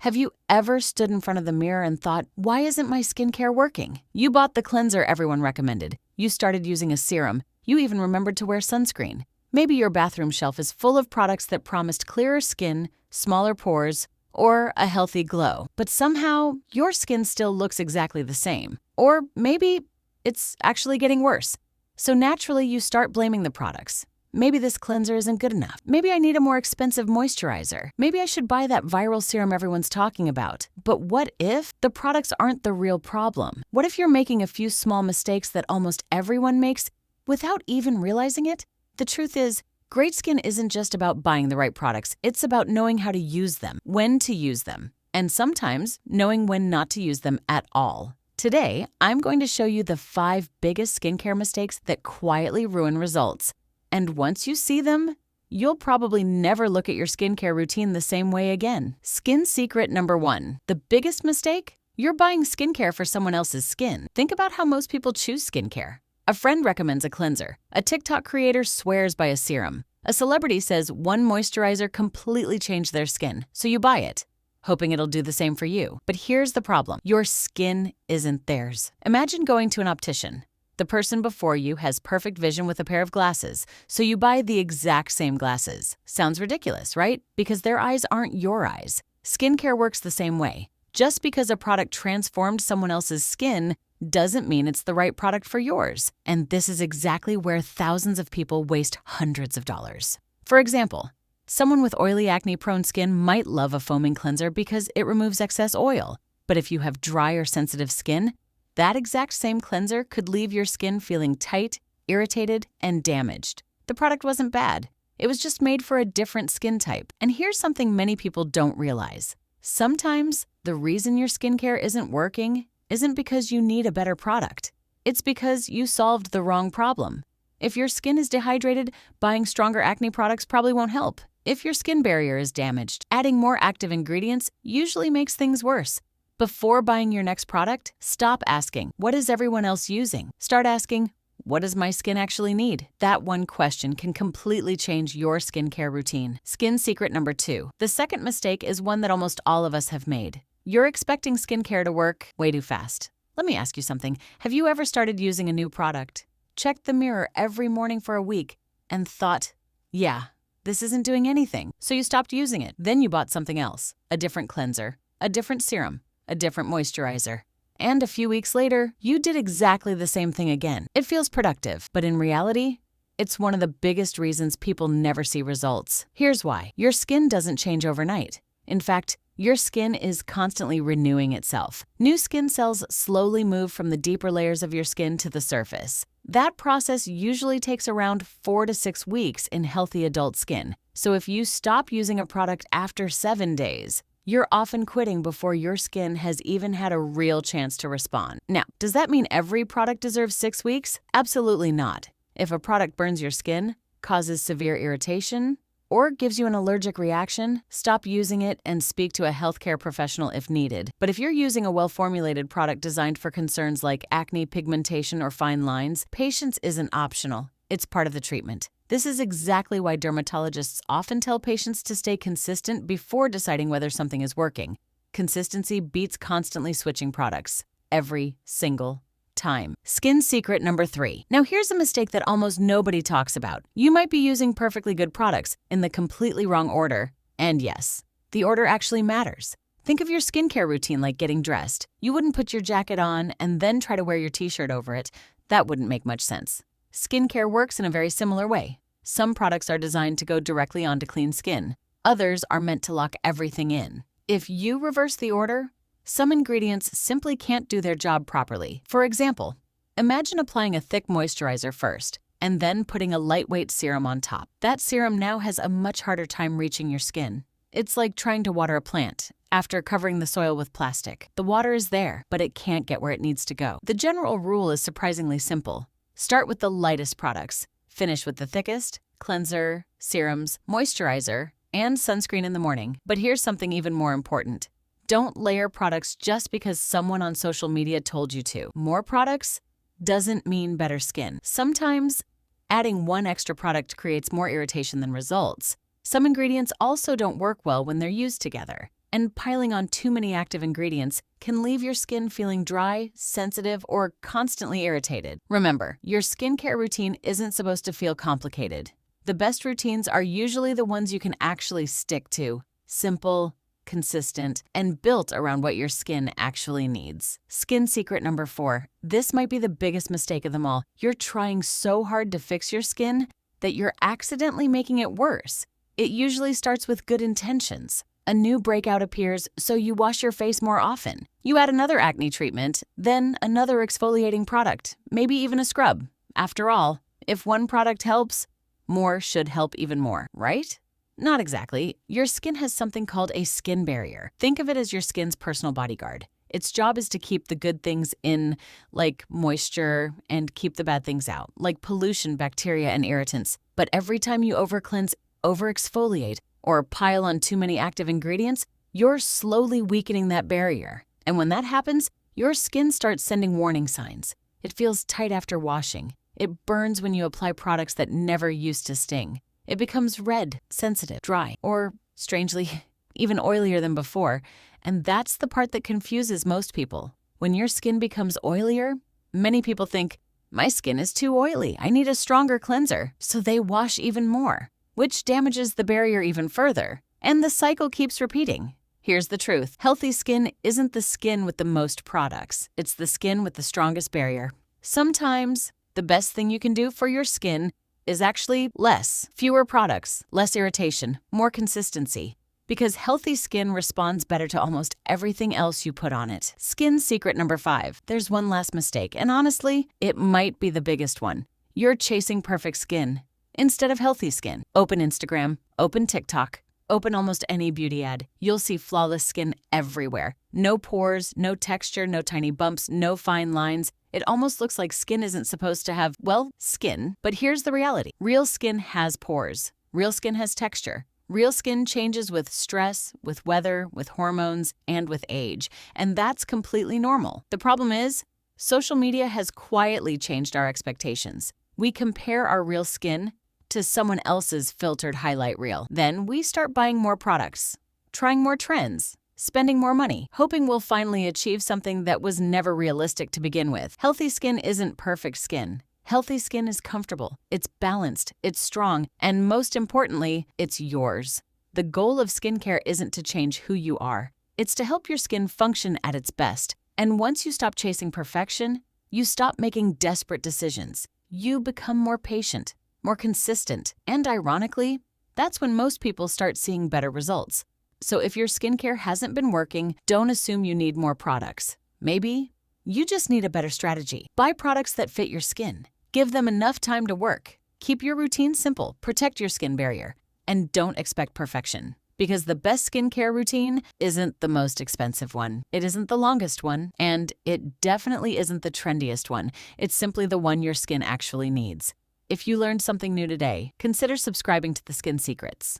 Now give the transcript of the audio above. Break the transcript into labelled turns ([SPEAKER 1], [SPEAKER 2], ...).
[SPEAKER 1] Have you ever stood in front of the mirror and thought, why isn't my skincare working? You bought the cleanser everyone recommended. You started using a serum. You even remembered to wear sunscreen. Maybe your bathroom shelf is full of products that promised clearer skin, smaller pores, or a healthy glow. But somehow, your skin still looks exactly the same. Or maybe it's actually getting worse. So naturally, you start blaming the products. Maybe this cleanser isn't good enough. Maybe I need a more expensive moisturizer. Maybe I should buy that viral serum everyone's talking about. But what if the products aren't the real problem? What if you're making a few small mistakes that almost everyone makes without even realizing it? The truth is, great skin isn't just about buying the right products. It's about knowing how to use them, when to use them, and sometimes knowing when not to use them at all. Today, I'm going to show you the 5 biggest skincare mistakes that quietly ruin results. And once you see them, you'll probably never look at your skincare routine the same way again. Skin secret number 1. The biggest mistake? You're buying skincare for someone else's skin. Think about how most people choose skincare. A friend recommends a cleanser. A TikTok creator swears by a serum. A celebrity says one moisturizer completely changed their skin, so you buy it, hoping it'll do the same for you. But here's the problem. Your skin isn't theirs. Imagine going to an optician. The person before you has perfect vision with a pair of glasses, so you buy the exact same glasses. Sounds ridiculous, right? Because their eyes aren't your eyes. Skincare works the same way. Just because a product transformed someone else's skin doesn't mean it's the right product for yours. And this is exactly where thousands of people waste hundreds of dollars. For example, someone with oily acne-prone skin might love a foaming cleanser because it removes excess oil. But if you have dry or sensitive skin, that exact same cleanser could leave your skin feeling tight, irritated, and damaged. The product wasn't bad. It was just made for a different skin type. And here's something many people don't realize. Sometimes the reason your skincare isn't working isn't because you need a better product. It's because you solved the wrong problem. If your skin is dehydrated, buying stronger acne products probably won't help. If your skin barrier is damaged, adding more active ingredients usually makes things worse. Before buying your next product, stop asking, what is everyone else using? Start asking, what does my skin actually need? That one question can completely change your skincare routine. Skin secret number 2. The second mistake is one that almost all of us have made. You're expecting skincare to work way too fast. Let me ask you something. Have you ever started using a new product, checked the mirror every morning for a week, and thought, yeah, this isn't doing anything? So you stopped using it. Then you bought something else, a different cleanser, a different serum, a different moisturizer. And a few weeks later, you did exactly the same thing again. It feels productive, but in reality, it's one of the biggest reasons people never see results. Here's why. Your skin doesn't change overnight. In fact, your skin is constantly renewing itself. New skin cells slowly move from the deeper layers of your skin to the surface. That process usually takes around 4 to 6 weeks in healthy adult skin. So if you stop using a product after 7 days, you're often quitting before your skin has even had a real chance to respond. Now, does that mean every product deserves 6 weeks? Absolutely not. If a product burns your skin, causes severe irritation, or gives you an allergic reaction, stop using it and speak to a healthcare professional if needed. But if you're using a well-formulated product designed for concerns like acne, pigmentation, or fine lines, patience isn't optional. It's part of the treatment. This is exactly why dermatologists often tell patients to stay consistent before deciding whether something is working. Consistency beats constantly switching products. Every single time. Skin secret number 3. Now here's a mistake that almost nobody talks about. You might be using perfectly good products in the completely wrong order. And yes, the order actually matters. Think of your skincare routine like getting dressed. You wouldn't put your jacket on and then try to wear your t-shirt over it. That wouldn't make much sense. Skincare works in a very similar way. Some products are designed to go directly onto clean skin. Others are meant to lock everything in. If you reverse the order, some ingredients simply can't do their job properly. For example, imagine applying a thick moisturizer first and then putting a lightweight serum on top. That serum now has a much harder time reaching your skin. It's like trying to water a plant after covering the soil with plastic. The water is there, but it can't get where it needs to go. The general rule is surprisingly simple. Start with the lightest products. Finish with the thickest, cleanser, serums, moisturizer, and sunscreen in the morning. But here's something even more important. Don't layer products just because someone on social media told you to. More products doesn't mean better skin. Sometimes adding one extra product creates more irritation than results. Some ingredients also don't work well when they're used together. and piling on too many active ingredients can leave your skin feeling dry, sensitive, or constantly irritated. Remember, your skincare routine isn't supposed to feel complicated. The best routines are usually the ones you can actually stick to. Simple, consistent, and built around what your skin actually needs. Skin secret number 4. This might be the biggest mistake of them all. You're trying so hard to fix your skin that you're accidentally making it worse. It usually starts with good intentions. A new breakout appears, so you wash your face more often. You add another acne treatment, then another exfoliating product, maybe even a scrub. After all, if one product helps, more should help even more, right? Not exactly. Your skin has something called a skin barrier. Think of it as your skin's personal bodyguard. Its job is to keep the good things in, like moisture, and keep the bad things out, like pollution, bacteria, and irritants. But every time you overcleanse, overexfoliate, or pile on too many active ingredients, you're slowly weakening that barrier. And when that happens, your skin starts sending warning signs. It feels tight after washing. It burns when you apply products that never used to sting. It becomes red, sensitive, dry, or, strangely, even oilier than before. And that's the part that confuses most people. When your skin becomes oilier, many people think, my skin is too oily, I need a stronger cleanser, so they wash even more, which damages the barrier even further. And the cycle keeps repeating. Here's the truth. Healthy skin isn't the skin with the most products. It's the skin with the strongest barrier. Sometimes, the best thing you can do for your skin is actually less, fewer products, less irritation, more consistency. Because healthy skin responds better to almost everything else you put on it. Skin secret number 5. There's one last mistake, and honestly, it might be the biggest one. You're chasing perfect skin instead of healthy skin. Open Instagram, open TikTok, open almost any beauty ad. You'll see flawless skin everywhere. No pores, no texture, no tiny bumps, no fine lines. It almost looks like skin isn't supposed to have, well, skin. But here's the reality. Real skin has pores. Real skin has texture. Real skin changes with stress, with weather, with hormones, and with age. And that's completely normal. The problem is, social media has quietly changed our expectations. We compare our real skin to someone else's filtered highlight reel. Then we start buying more products, trying more trends, spending more money, hoping we'll finally achieve something that was never realistic to begin with. Healthy skin isn't perfect skin. Healthy skin is comfortable, it's balanced, it's strong, and most importantly, it's yours. The goal of skincare isn't to change who you are. It's to help your skin function at its best. And once you stop chasing perfection, you stop making desperate decisions. You become more patient, more consistent, and ironically, that's when most people start seeing better results. So if your skincare hasn't been working, don't assume you need more products. Maybe you just need a better strategy. Buy products that fit your skin. Give them enough time to work. Keep your routine simple, protect your skin barrier, and don't expect perfection. Because the best skincare routine isn't the most expensive one. It isn't the longest one, and it definitely isn't the trendiest one. It's simply the one your skin actually needs. If you learned something new today, consider subscribing to The Skin Secrets.